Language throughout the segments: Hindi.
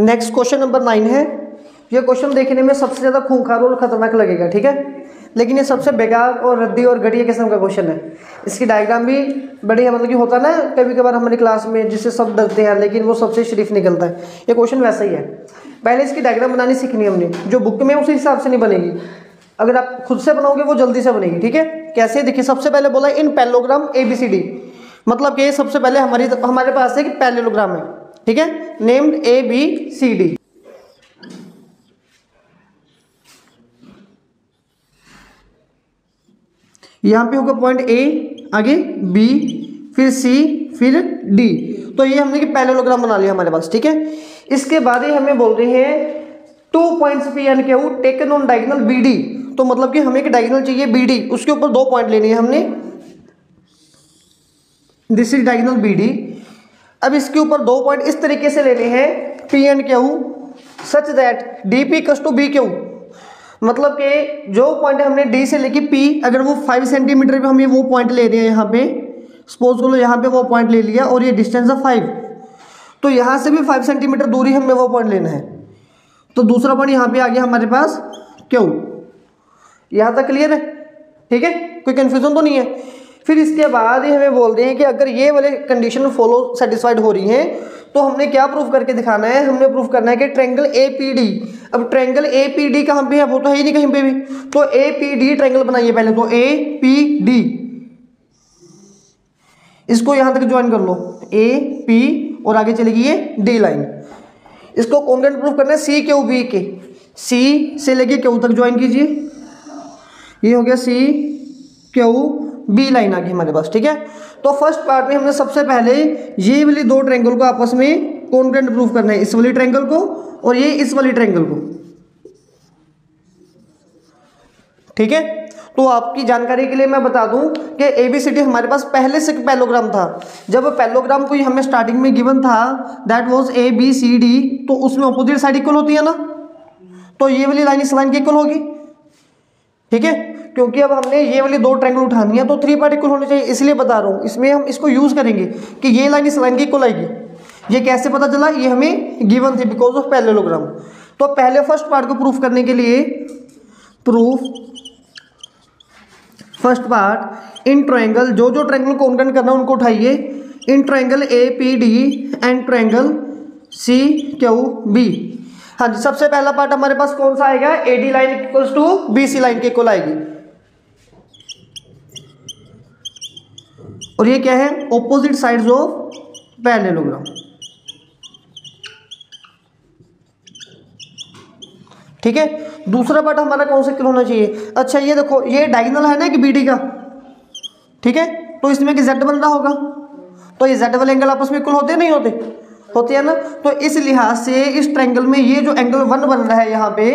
नेक्स्ट क्वेश्चन नंबर 9 है। ये क्वेश्चन देखने में सबसे ज़्यादा खूंखार और खतरनाक लगेगा, ठीक है, लेकिन ये सबसे बेकार और रद्दी और घटिया किस्म का क्वेश्चन है। इसकी डायग्राम भी बड़ी मतलब कि होता है ना कभी कभार हमारी क्लास में जिससे सब डरते हैं, लेकिन वो सबसे शरीफ निकलता है। ये क्वेश्चन वैसा ही है। पहले इसकी डायग्राम बनानी सीखनी है हमने, जो बुक में उसी हिसाब से नहीं बनेगी, अगर आप खुद से बनाओगे वो जल्दी से बनेगी, ठीक है। कैसे, देखिए सबसे पहले बोला इन पैरेललोग्राम ABCD, मतलब कि सबसे पहले हमारे पास एक पैरेललोग्राम है, ठीक है, नेम्ड ABCD। यहाँ पे होगा पॉइंट A, आगे B, फिर C, फिर D। तो ये हमने कि पैरेललोग्राम बना लिया हमारे पास, ठीक है। इसके बाद ही हमें बोल रहे हैं 2 points P and Q taken on diagonal BD। तो मतलब कि हमें एक डायगोनल चाहिए BD, उसके ऊपर 2 पॉइंट लेने हैं हमने, दिस इज डायगोनल BD। अब इसके ऊपर 2 पॉइंट इस तरीके से लेने हैं P and Q such that DP = BQ। मतलब कि जो पॉइंट हमने D से लेके P, अगर वो 5 सेंटीमीटर पे हमें वो पॉइंट ले रहे हैं, यहाँ पे सपोज करो यहाँ पे वो पॉइंट ले लिया और ये डिस्टेंस है 5, तो यहाँ से भी 5 सेंटीमीटर दूरी हमें वो पॉइंट लेना है। तो दूसरा पॉइंट यहाँ पे आ गया हमारे पास Q। यहाँ तक क्लियर है, ठीक है, कोई कंफ्यूजन तो नहीं है। फिर इसके बाद ही हमें बोल रहे हैं कि अगर ये वाले कंडीशन फॉलो सेटिस्फाइड हो रही हैं तो हमने क्या प्रूफ करके दिखाना है, हमने प्रूफ करना है कि ट्रायंगल APD। अब ट्रायंगल APD कहाँ पे है, वो तो है ही नहीं कहीं पे भी, तो APD ट्रायंगल बनाइए पहले, तो APD इसको यहां तक ज्वाइन कर लो, AP और आगे चलेगी ये D लाइन। इसको कॉन्ग्रुएंट प्रूफ करना है CQB के, C से लेके Q तक ज्वाइन कीजिए, ये हो गया CQB लाइन आ गई हमारे पास, ठीक है। तो फर्स्ट पार्ट में हमने सबसे पहले ये वाली 2 ट्रायंगल को आपस में कॉन्ग्रुएंट प्रूफ करना है, इस वाली ट्रायंगल को और ये इस वाली ट्रायंगल को, ठीक है। तो आपकी जानकारी के लिए मैं बता दूं कि ABCD हमारे पास पहले से पैरेललोग्राम था। जब पैरेललोग्राम को हमें स्टार्टिंग में गिवन था दैट वाज ABCD, तो उसमें अपोजिट साइड इक्वल होती है ना, तो ये वाली लाइन इस लाइन की इक्वल होगी, ठीक है। क्योंकि अब हमने ये वाली 2 ट्रायंगल उठानी है तो 3 पार्ट इक्वल होने चाहिए, इसलिए बता रहा हूँ। इसमें हम इसको यूज करेंगे कि ये लाइन इस लाइन की इक्वल आएगी। ये कैसे पता चला, ये हमें गिवन थी बिकॉज ऑफ पैरेललोग्राम। तो पहले फर्स्ट पार्ट को प्रूफ करने के लिए proof first part in triangle, जो ट्रायंगल कॉन्ग्रुएंट करना उनको उठाइए, in triangle APD and triangle CQB। हाँ जी, सबसे पहला पार्ट हमारे पास कौन सा आएगा, AD line equals to BC line के इक्वल आएगी, और ये क्या है, ऑपोजिट साइड्स ऑफ पैरेललोग्राम, ठीक है। दूसरा पार्ट हमारा कौन सा इक्वल होना चाहिए, अच्छा ये देखो ये डायगोनल है ना कि BD का, ठीक है, तो इसमें कि Z बन रहा होगा, तो ये Z वाले एंगल आपस में इक्वल होते नहीं होते, होते हैं ना। तो इस लिहाज से इस ट्रायंगल में ये जो एंगल 1 बन रहा है यहाँ पे,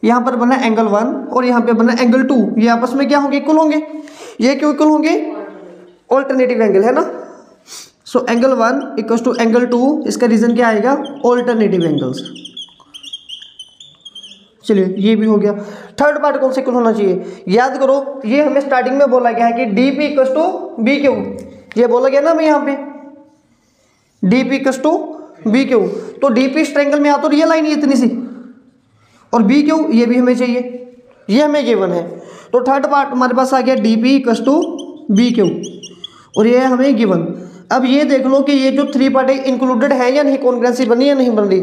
यहाँ पर बना एंगल 1 और यहाँ पे बना एंगल 2, ये आपस में क्या होंगे, इक्वल होंगे। ये क्यों इक्वल होंगे, ऑल्टरनेटिव एंगल है ना। So angle 1 equals to angle 2, इसका रीजन क्या आएगा, ऑल्टरनेटिव एंगल्स। चलिए ये भी हो गया। थर्ड पार्ट कौन सा इक्वल होना चाहिए, याद करो ये हमें स्टार्टिंग में बोला गया है कि DP = BQ, ये बोला गया ना हमें यहाँ पे DP = BQ। तो DP इस ट्रायंगल में आ तो ये लाइन इतनी सी, और BQ ये भी हमें चाहिए, ये हमें गिवन है। तो थर्ड पार्ट हमारे पास आ गया DP = BQ, और ये हमें गिवन। अब ये देख लो कि ये जो 3 पार्ट इंक्लूडेड है या नहीं, कॉन्ग्रुएंसी बनी या नहीं बन रही।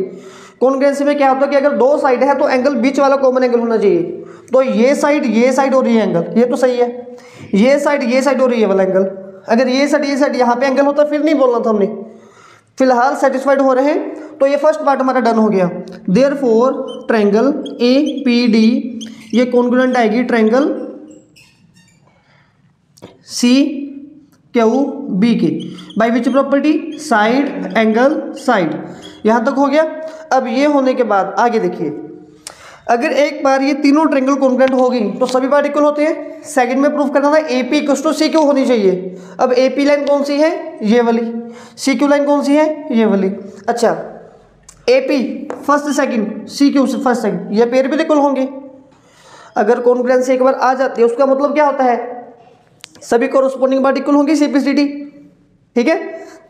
कॉन्ग्रुएंसी में क्या होता है कि अगर 2 साइड है तो एंगल बीच वाला कॉमन एंगल होना चाहिए। तो ये साइड और ये एंगल, ये तो सही है, ये साइड और ये वाला एंगल, अगर ये साइड यहाँ पे एंगल होता फिर नहीं बोलना था हमने। फिलहाल सेटिस्फाइड हो रहे हैं, तो ये फर्स्ट पार्ट हमारा डन हो गया। देयरफॉर ट्रायंगल APD ये कॉन्ग्रुएंट आएगी ट्रायंगल CQB के, by which property, side angle side. यहां तक हो गया। अब ये होने के बाद आगे देखिए, अगर एक बार ये तीनों ट्रायंगल कॉन्ग्रुएंट हो गई तो सभी पार्ट इक्वल होते हैं। सेकंड में प्रूफ करना था AP = CQ होनी चाहिए। अब AP लाइन कौन सी है, ये वाली, CQ लाइन कौन सी है, ये वाली। अच्छा AP first second, CQ first second, ये पेयर भी इक्वल होंगे। अगर कॉन्ग्रुएंसी एक बार आ जाती है उसका मतलब क्या होता है, सभी कोरोस्पोंडिंग पार्ट इक्वल होंगे CPCD, ठीक है।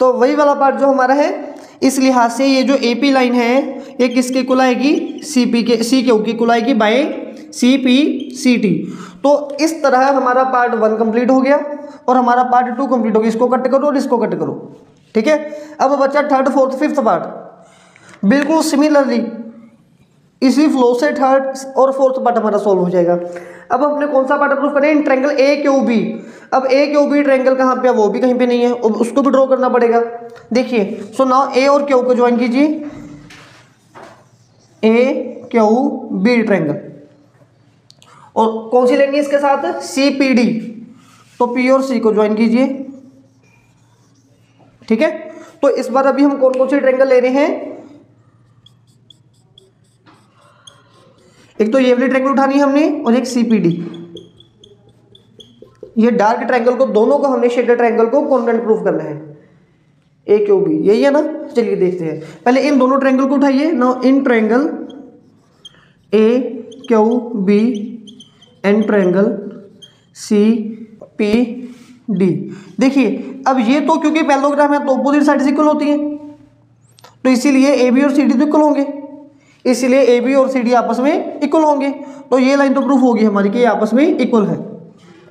तो वही वाला पार्ट जो हमारा है इस लिहाज से ये जो AP लाइन है ये किसके इक्वल आएगी, CQ की इक्वल आएगी बाय CPCT। तो इस तरह हमारा पार्ट 1 कंप्लीट हो गया और हमारा पार्ट 2 कंप्लीट हो गया। इसको कट करो और इसको कट करो, ठीक है। अब बच्चा थर्ड फोर्थ फिफ्थ पार्ट बिल्कुल सिमिलरली इसी फ्लो से थर्ड और फोर्थ पार्ट हमारा सॉल्व हो जाएगा। अब हमने कौन सा पार्ट प्रूफ करें, इन ट्रायंगल AQB। अब AQB ट्रायंगल कहाँ पे है, वो भी कहीं पे नहीं है, उसको भी ड्रॉ करना पड़ेगा। देखिए सो नाउ A और Q को ज्वाइन कीजिए, AQB ट्रायंगल, और कौन सी लेनी है इसके साथ, CPD। तो P और C को ज्वाइन कीजिए, ठीक है। तो इस बार अभी हम कौन कौन सी ट्रायंगल ले रहे हैं, एक तो ये वाली ट्रायंगल उठानी है हमने और एक CPD। ये डार्क ट्रायंगल को दोनों को हमने शेडेड ट्रायंगल को कॉन्ग्रुएंट प्रूफ करना है, AQB, यही है ना। चलिए देखते हैं, पहले इन दोनों ट्रायंगल को उठाइए। Now in triangle AQB and triangle CPD। देखिए अब ये तो क्योंकि पैरेललोग्राम है तो अपोजिट साइड इक्वल होती है, तो इसीलिए AB और CD तो इक्वल होंगे, इसलिए AB और CD आपस में इक्वल होंगे। तो ये लाइन तो प्रूफ होगी हमारी कि ये आपस में इक्वल है,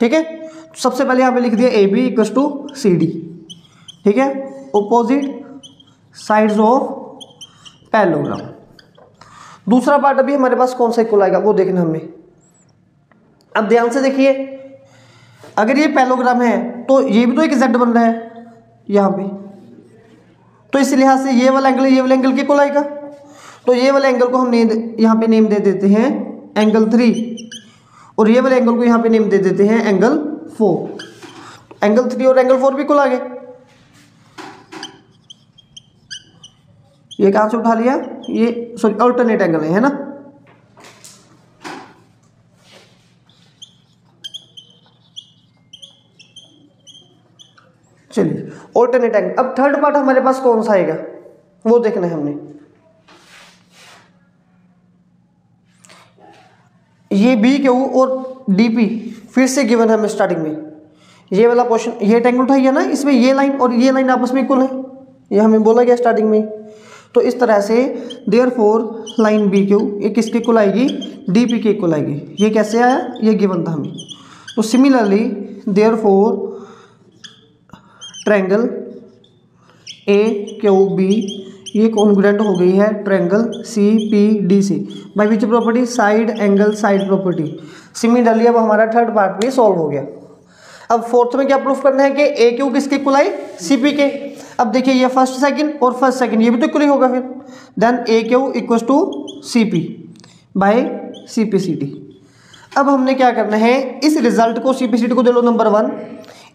ठीक है। सबसे पहले यहाँ पे लिख दिया AB इक्वल्स टू CD, ठीक है, ऑपोजिट साइड्स ऑफ पैरेललोग्राम। दूसरा पार्ट अभी हमारे पास कौन सा इक्वल आएगा वो देखना हमने। अब ध्यान से देखिए, अगर ये पैरेललोग्राम है तो ये भी तो एक Z बन रहा है यहाँ पे, तो इस लिहाज से ये वाला एंगल के इक्वल आएगा। तो ये वाले एंगल को हम यहाँ पे नेम दे देते हैं एंगल 3, और ये वाले एंगल को यहाँ पे नेम दे देते हैं एंगल 4। एंगल 3 और एंगल 4 भी इक्वल आ गए। ये कहाँ से उठा लिया, ये सॉरी अल्टरनेट एंगल है ना। चलिए ऑल्टरनेट एंगल। अब थर्ड पार्ट हमारे पास कौन सा आएगा वो देखना है हमने। ये BQ और DP फिर से गिवन है हमें स्टार्टिंग में। ये वाला क्वेश्चन, ये ट्रायंगल उठाइए ना, इसमें ये लाइन और ये लाइन आपस में इक्वल है, ये हमें बोला गया स्टार्टिंग में। तो इस तरह से देयरफॉर लाइन BQ ये किसके इक्वल आएगी, DP के इक्वल आएगी। ये कैसे आया, ये गिवन था हमें। तो सिमिलरली देयरफॉर ट्रायंगल AQB ये कॉन्ग्रुएंट हो गई है ट्रायंगल CPD से by which property, side angle side property. Similarly अब हमारा थर्ड पार्ट भी सॉल्व हो गया। अब फोर्थ में क्या प्रूफ करना है कि AQ किसके इक्वल आई, CP के। अब देखिए ये फर्स्ट सेकंड और फर्स्ट सेकंड ये भी तो इक्वल ही होगा फिर। Then AQ equals to CP by CPCD। अब हमने क्या करना है, इस रिजल्ट को CPCD को दे लो नंबर 1,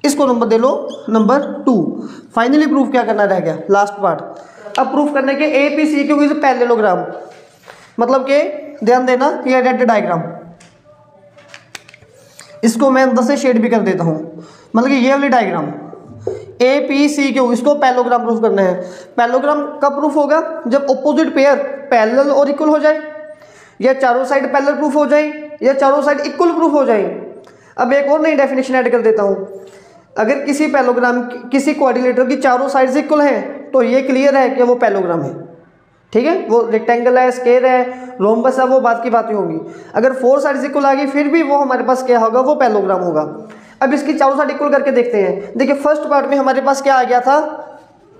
इसको नंबर दे लो नंबर 2। फाइनली प्रूफ क्या करना रह गया, लास्ट पार्ट। अब प्रूफ करने के APCQ इज पैरेललोग्राम, मतलब कि ध्यान देना ये रेड डायग्राम, इसको मैं अंदर से शेड भी कर देता हूं। मतलब कि ये वाली डायग्राम APCQ इसको पैरेललोग्राम प्रूफ करना है। पैरेललोग्राम कब प्रूफ होगा, जब ऑपोजिट पेयर पैरेलल और इक्वल हो जाए, या चारों साइड पैरेलल प्रूफ हो जाए, या चारों साइड इक्वल प्रूफ हो जाए। अब एक और नई डेफिनेशन ऐड कर देता हूं, अगर किसी पैरेललोग्राम किसी क्वाड्रिलेटरल की चारों साइड्स इक्वल है तो ये क्लियर है कि वो पैरेललोग्राम है, ठीक है। वो रेक्टेंगल है, स्क्वायर है, रोम्बस है, वो बात की बातें होंगी। अगर 4 साइड्स इक्वल आ गई फिर भी वो हमारे पास क्या होगा, वो पैरेललोग्राम होगा। अब इसकी चारों साइड इक्वल करके देखते हैं। देखिए फर्स्ट पार्ट में हमारे पास क्या आ गया था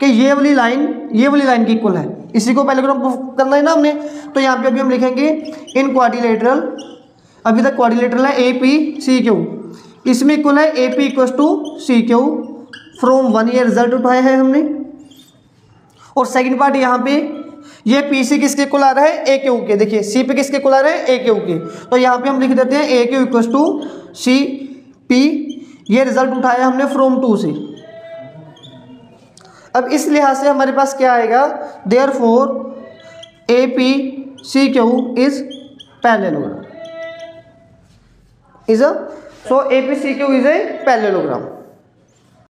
कि ये वाली लाइन की इक्वल है, इसी को पैरेललोग्राम प्रूफ करना है ना हमने। तो यहाँ पे अभी हम लिखेंगे इन क्वाड्रिलेटरल, अभी तक क्वाड्रिलेटरल है APCQ, इसमें इक्वल है AP equals to CQ from 1 ये रिजल्ट उठाया है हमने। और सेकंड पार्ट यहाँ पे ये PC किसके इक्वल आ रहा है, AQ के। देखिए CP किसके इक्वल आ रहा है, AQ के। तो यहाँ पे हम लिख देते हैं AQ इक्वल्स टू CP, ये रिजल्ट उठाया हमने फ्रॉम 2 से। अब इस लिहाज से हमारे पास क्या आएगा, therefore APCQ is parallelogram, is a so APCQ is a parallelogram.